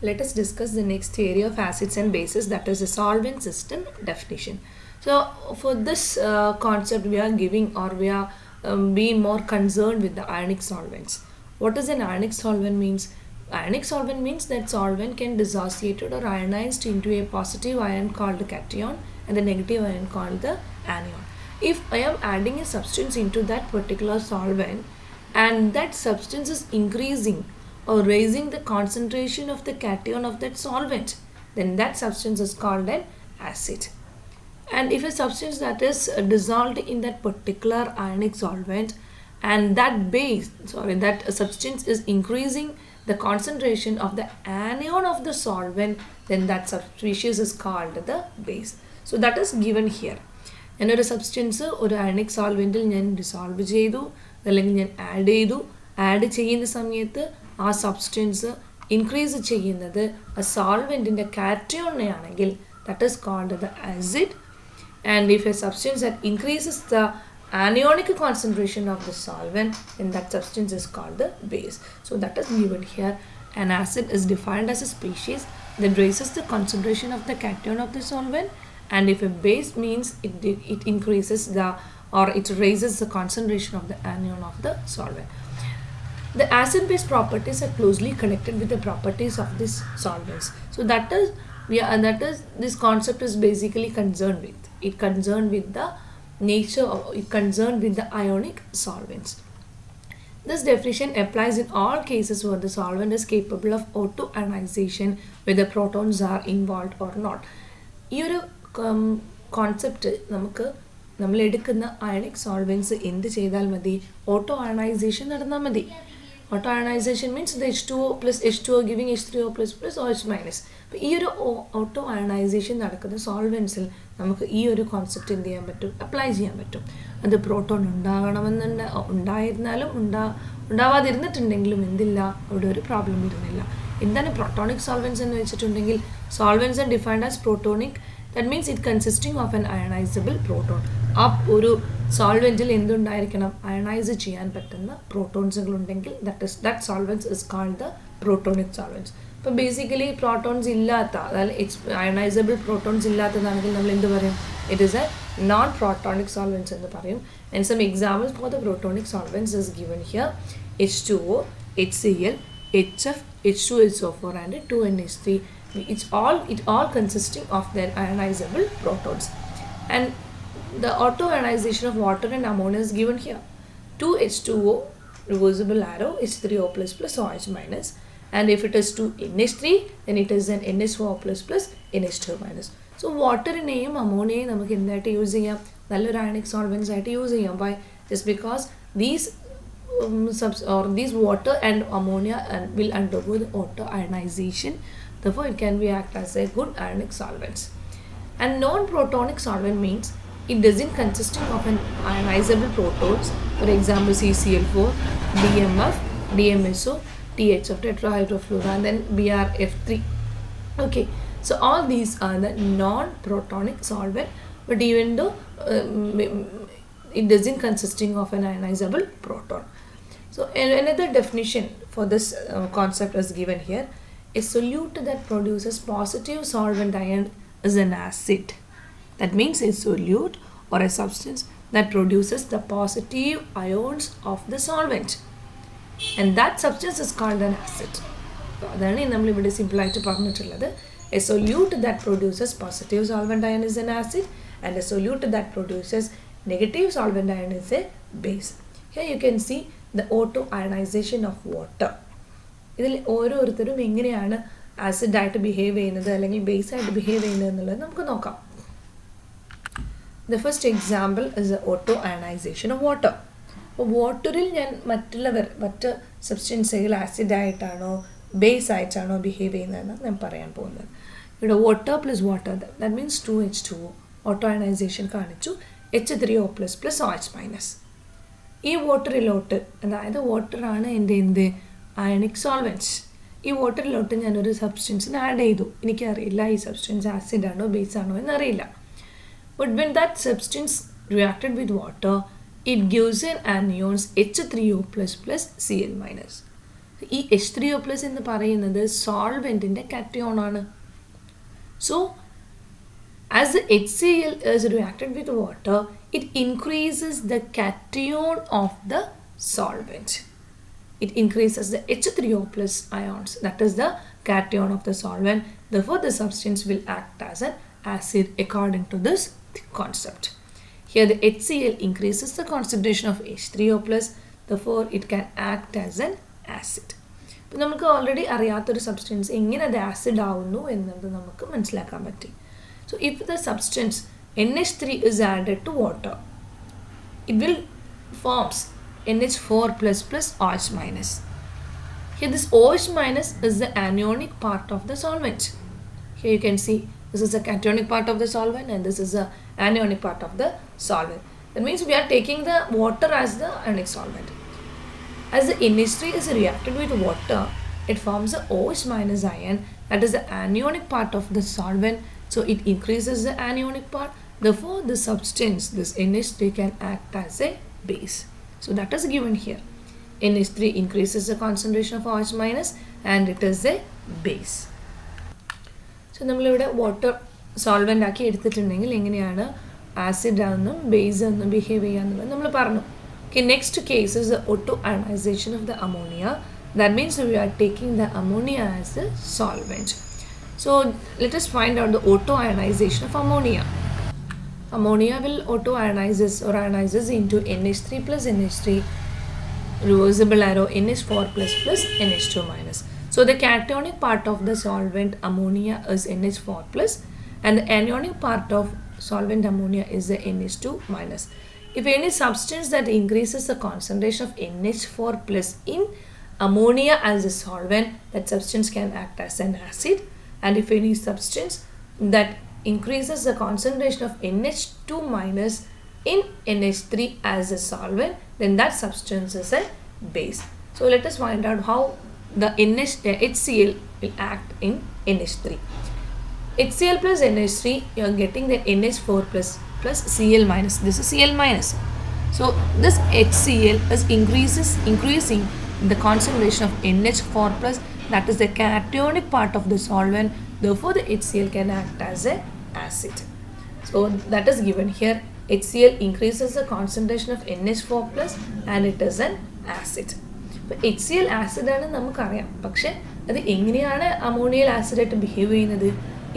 Let us discuss the next theory of acids and bases, that is the solvent system definition. So for this concept we are giving, or we are being more concerned with the ionic solvents. What is an ionic solvent means? Ionic solvent means that solvent can dissociated or ionized into a positive ion called the cation and the negative ion called the anion. If I am adding a substance into that particular solvent and that substance is increasing or raising the concentration of the cation of that solvent, then that substance is called an acid. And if a substance that is dissolved in that particular ionic solvent and that substance is increasing the concentration of the anion of the solvent, then that species is called the base. So that is given here. ഞാനൊരു substance ഒരു ionic സോൾവെൻറ്റിൽ ഞാൻ dissolve ചെയ്തു, അല്ലെങ്കിൽ ഞാൻ add ചെയ്യുന്ന സമയത്ത് ആ substance increase ചെയ്യുന്നത് ആ സോൾവെൻറ്റിൻ്റെ കാറ്റയോണെയാണെങ്കിൽ that is called the acid. And if a substance that increases the anionic concentration of the solvent, then that substance is called the base. So that is given here. An acid is defined as a species that raises the concentration of the cation of the solvent, and if a base means it increases or it raises the concentration of the anion of the solvent. The acid-base properties are closely connected with the properties of these solvents. So that is this concept is basically concerned with. It concerned with the nature of, it concerned with the ionic solvents. This definition applies in all cases where the solvent is capable of autoionization, whether protons are involved or not. ഈ ഒരു concept നമ്മൾ എടുക്കുന്ന ionic സോൾവെൻറ്റ്സ് എന്ത് ചെയ്താൽ മതി? Auto ionisation നടന്നാൽ മതി. Auto ionisation means the H2O plus H2O giving H3O plus plus OH minus. അപ്പോൾ ഈ ഒരു ഓട്ടോ അയണൈസേഷൻ നടക്കുന്ന സോൾവെൻറ്റ്സിൽ നമുക്ക് ഈ ഒരു കോൺസെപ്റ്റ് എന്ത് ചെയ്യാൻ പറ്റും? അപ്ലൈ ചെയ്യാൻ പറ്റും. അത് പ്രോട്ടോൺ ഉണ്ടായിരുന്നാലും ഉണ്ടാവാതിരുന്നിട്ടുണ്ടെങ്കിലും എന്തില്ല, അവിടെ ഒരു പ്രോബ്ലം വരുന്നില്ല. എന്താണ് പ്രോട്ടോണിക് സോൾവെൻറ്റ്സ് എന്ന് വെച്ചിട്ടുണ്ടെങ്കിൽ, solvents are defined as protonic. That means it consisting of an ionizable proton. ഒരു സോൾവെൻറ്റിൽ എന്തുണ്ടായിരിക്കണം? അയണൈസ് ചെയ്യാൻ പറ്റുന്ന പ്രോട്ടോൺസുകൾ ഉണ്ടെങ്കിൽ that solvents is called the protonic solvents. ഇപ്പോൾ ബേസിക്കലി പ്രോട്ടോൺസ് ഇല്ലാത്ത, അതായത് അയണൈസബിൾ പ്രോട്ടോൺസ് ഇല്ലാത്തതാണെങ്കിൽ നമ്മൾ എന്ത് പറയും? It is a non protonic solvents എന്ന് പറയും. And some examples for the protonic solvents is given here: H2O, HCl, HF, H2SO4 and 2NH3. It all consisting of their ionizable protons. And the auto ionization of water and ammonia is given here: 2H2O reversible arrow H3O plus plus OH minus, and if it is 2NH3 then it is an NH4 plus plus NH2 minus. So വാട്ടറിനെയും അമോണിയയും നമുക്ക് എന്തായിട്ട് use ചെയ്യാം? നല്ലൊരു ionic സോൾവെൻറ്റ്സ് ആയിട്ട് use ചെയ്യാം. Why? Just because these water and ammonia will undergo the auto ionization. Therefore, it can be act as a good ionic solvents. And non-protonic solvent means it doesn't consisting of an ionizable protons. For example, CCl4, DMF, DMSO, THF, tetrahydrofluoride, and then BRF3. Okay, so all these are the non-protonic solvent, but even though it doesn't consisting of an ionizable proton. So another definition for this concept is given here: a solute that produces positive solvent ion is an acid. That means a solute or a substance that produces the positive ions of the solvent, and that substance is called an acid. So adana nammal ivide simple aayittu parnittulladu. A solute that produces positive solvent ion is an acid, and a solute that produces negative solvent ion is a base. Here you can see the auto ionization of water. ഇതിൽ ഓരോരുത്തരും എങ്ങനെയാണ് ആസിഡായിട്ട് behave ചെയ്യുന്നത് അല്ലെങ്കിൽ ബേസായിട്ട് behave ചെയ്യുന്നത് എന്നുള്ളത് നമുക്ക് നോക്കാം. The first example is auto ionisation of water. അപ്പോൾ വാട്ടറിൽ ഞാൻ മറ്റ് സബ്സ്റ്റൻസുകൾ ആസിഡായിട്ടാണോ ബേസ് ആയിട്ടാണോ ബിഹേവ് ചെയ്യുന്നതെന്ന് ഞാൻ പറയാൻ പോകുന്നത്. ഇവിടെ water plus water, that means 2H2O auto ionisation കാണിച്ചു, H3O plus plus OH minus. ഈ വാട്ടറിലോട്ട്, അതായത് വാട്ടറാണ് എൻ്റെ എന്ത് അയണിക് സോൾവെൻറ്റ്സ്. ഈ വാട്ടറിലോട്ട് ഞാനൊരു സബ്സ്റ്റൻസിന് ആഡ് ചെയ്തു. എനിക്കറിയില്ല ഈ സബ്സ്റ്റൻസ് ആസിഡാണോ ബേസ് ആണോ എന്നറിയില്ല. But when that substance reacted with water, it gives an anions H3O plus plus Cl minus. ഈ H3O പ്ലസ് എന്ന് പറയുന്നത് സോൾവെൻറ്റിൻ്റെ കാറ്റയോൺ ആണ്. So as the HCl is reacted with water, it increases the cation of the solvent. It increases the H3O plus ions, that is the cation of the solvent. Therefore, the substance will act as an acid according to this concept. Here the HCl increases the concentration of H3O plus, therefore it can act as an acid. ഇപ്പോൾ നമുക്ക് already അറിയാത്തൊരു substance എങ്ങനെ അത് acid ആവുന്നു എന്നത് നമുക്ക് മനസ്സിലാക്കാൻ പറ്റി. So if the substance NH3 is added to water, it will forms NH4 plus OH minus. Here this OH minus is the anionic part of the solvent. Here you can see this is the cationic part of the solvent and this is the anionic part of the solvent. That means we are taking the water as the ionic solvent. As the NH3 is reacted with water, it forms the OH minus ion, that is the anionic part of the solvent. So it increases the anionic part. Therefore, the substance, this NH3 can act as a base. So that is given here. NH3 increases the concentration of OH minus and it is a base. So നമ്മളിവിടെ water solvent ആക്കി എടുത്തിട്ടുണ്ടെങ്കിൽ എങ്ങനെയാണ് acid ആണെന്നും base എന്നും behave ചെയ്യാന്നുള്ളത് നമ്മൾ പറഞ്ഞു. Okay, next case is the auto ionization of the ammonia. That means we are taking the ammonia as a solvent. So let us find out the auto ionization of ammonia. Ammonia will auto ionizes or ionizes into NH3 plus NH3, reversible arrow NH4 plus NH2 minus. So the cationic part of the solvent ammonia is NH4 plus and the anionic part of solvent ammonia is the NH2 minus. If any substance that increases the concentration of NH4 plus in ammonia as a solvent, that substance can act as an acid. And if any substance that increases the concentration of NH2 minus in NH3 as a solvent, then that substance is a base. So let us find out how the HCl will act in NH3. HCl plus NH3, you are getting the NH4 plus Cl minus. This is Cl minus. So this HCl is increasing the concentration of NH4 plus, that is the cationic part of the solvent. Therefore, the HCl can act as a acid. So that is given here. HCl increases the concentration of NH4 plus and it is an acid. But HCl acid ആണ് നമുക്കറിയാം. പക്ഷേ അത് എങ്ങനെയാണ് അമോണിയൽ ആസിഡായിട്ട് behave ചെയ്യുന്നത്?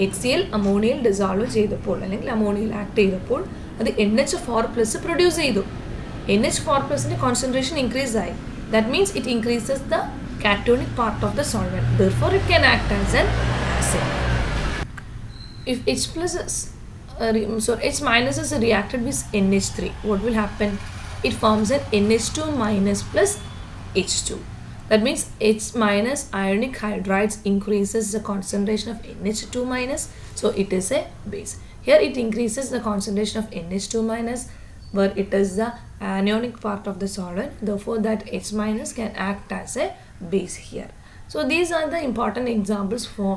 HCl അമോണിയയിൽ dissolve ചെയ്തപ്പോൾ അല്ലെങ്കിൽ അമോണിയയിൽ act ചെയ്തപ്പോൾ അത് NH4 പ്ലസ് പ്രൊഡ്യൂസ് ചെയ്തു. NH4 പ്ലസിൻ്റെ കോൺസെൻട്രേഷൻ ഇൻക്രീസ് ആയി. That means it increases the cationic part of the solvent. Therefore, it can act as an acid. If H minus is reacted with NH3, what will happen? It forms an NH2 minus plus H2. That means H minus ionic hydrides increases the concentration of NH2 minus. So it is a base. Here it increases the concentration of NH2 minus, where it is the anionic part of the solvent. Therefore, that H minus can act as a base here. So these are the important examples for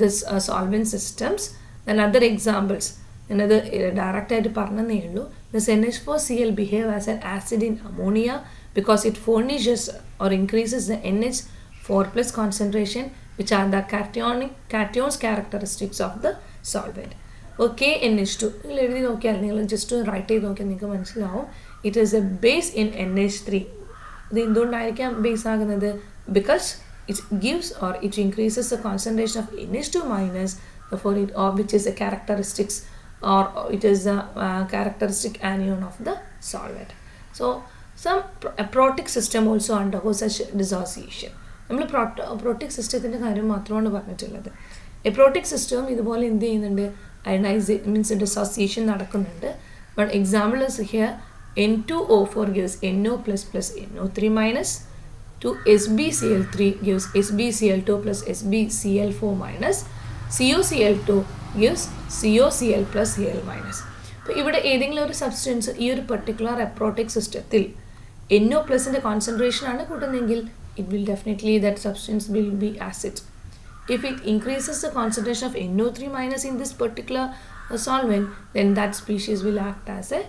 this solvent systems. Then other examples, another direct this NH4Cl behave as an acid in ammonia because it furnishes or increases the NH4 plus concentration, which are the cations characteristics of the solvent. Okay, NH2 just to write it, it is a base in NH3. Base because it gives or it increases the concentration of NH2 minus, therefore it, or which is a characteristics or it is the characteristic anion of the solvent. So some protic system also undergoes such dissociation. നമ്മൾ protic സിസ്റ്റത്തിൻ്റെ കാര്യം മാത്രമാണ് പറഞ്ഞിട്ടുള്ളത്. എപ്രോട്ടിക് സിസ്റ്റവും ഇതുപോലെ എന്ത് ചെയ്യുന്നുണ്ട്? Means dissociation നടക്കുന്നുണ്ട്. But example is here N2O4 gives NO plus NO3 minus, to SbCl3 gives SbCl2 plus SbCl4 minus, COCl2 gives COCl plus Cl minus. അപ്പോൾ ഇവിടെ ഏതെങ്കിലും ഒരു സബ്സ്റ്റൻസ് ഈ ഒരു പെർട്ടിക്കുലർ എപ്രോട്ടിക് സിസ്റ്റത്തിൽ NO പ്ലസിൻ്റെ കോൺസെൻട്രേഷൻ ആണ് കൂട്ടുന്നതെങ്കിൽ it will definitely, that substance will be acid. If it increases the concentration of NO3 minus in this particular solvent, then that species will act as a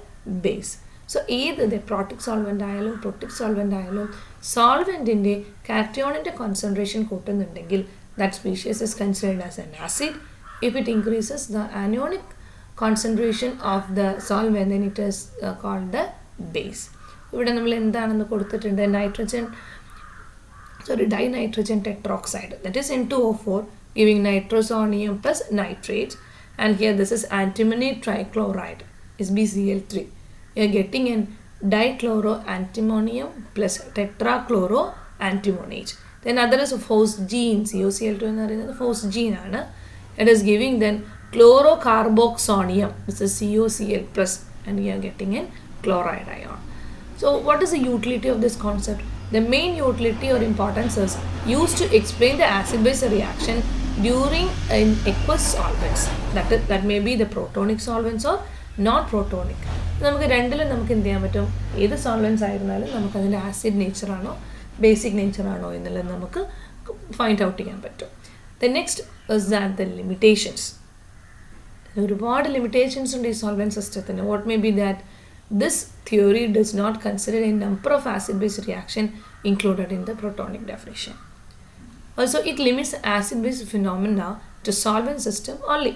base. So either the protic solvent ആയാലും protic solvent ആയാലും സോൾവെൻറ്റിൻ്റെ കാറ്റയോണിൻ്റെ concentration കൂട്ടുന്നുണ്ടെങ്കിൽ that species is considered as an acid. If it increases the anionic concentration of the solvent, then it is called the base. ഇവിടെ നമ്മൾ എന്താണെന്ന് കൊടുത്തിട്ടുണ്ട്, dinitrogen tetroxide, that is N2O4 giving nitrosonium plus nitrate, and here this is antimony trichloride is BCl3. You are getting an dichloroantimonium plus tetrachloroantimonate. Then other is phosgene, COCl2 എന്ന് പറയുന്നത് phosgene ആണ്. It is giving then chlorocarboxonium, this is COCl plus, and we are getting in chloride ion. So what is the utility of this concept? The main utility or importance is used to explain the acid-base reaction during in aqueous solvents. That may be the protonic solvents or non-protonic. നമുക്ക് രണ്ടിലും നമുക്ക് എന്ത് ചെയ്യാൻ പറ്റും, ഏത് സോൾവെൻറ്റ്സ് ആയിരുന്നാലും നമുക്കതിൻ്റെ acid നേച്ചറാണോ basic നേച്ചറാണോ എന്നുള്ളത് നമുക്ക് ഫൈൻഡ് ഔട്ട് ചെയ്യാൻ പറ്റും. The next is that the limitations. ഒരുപാട് ലിമിറ്റേഷൻസ് ഉണ്ട് ഈ സോൾവെൻറ്റ് സിസ്റ്റത്തിന്. What may be that this theory does not consider a number of acid base reaction included in the protonic definition. Also it limits acid base phenomena to solvent system only.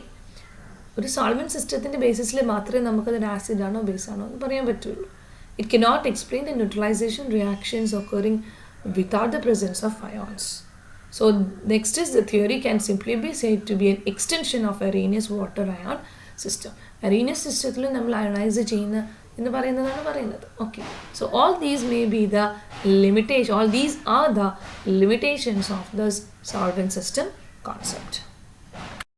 ഒരു solvent സിസ്റ്റത്തിൻ്റെ ബേസിസിൽ മാത്രമേ നമുക്കതൊരു acid ആണോ base ആണോ എന്ന് പറയാൻ പറ്റുള്ളൂ. It cannot explain the neutralisation reactions occurring without the presence of ions. So next is the theory can simply be said to be an extension of Arrhenius water ion system. Arrhenius system നമ്മൾ ionise ചെയ്യുന്ന എന്ന് പറയുന്നതാണ് പറയുന്നത്. Okay. So all these may be the limitation, all these are the limitations of this solvent system concept.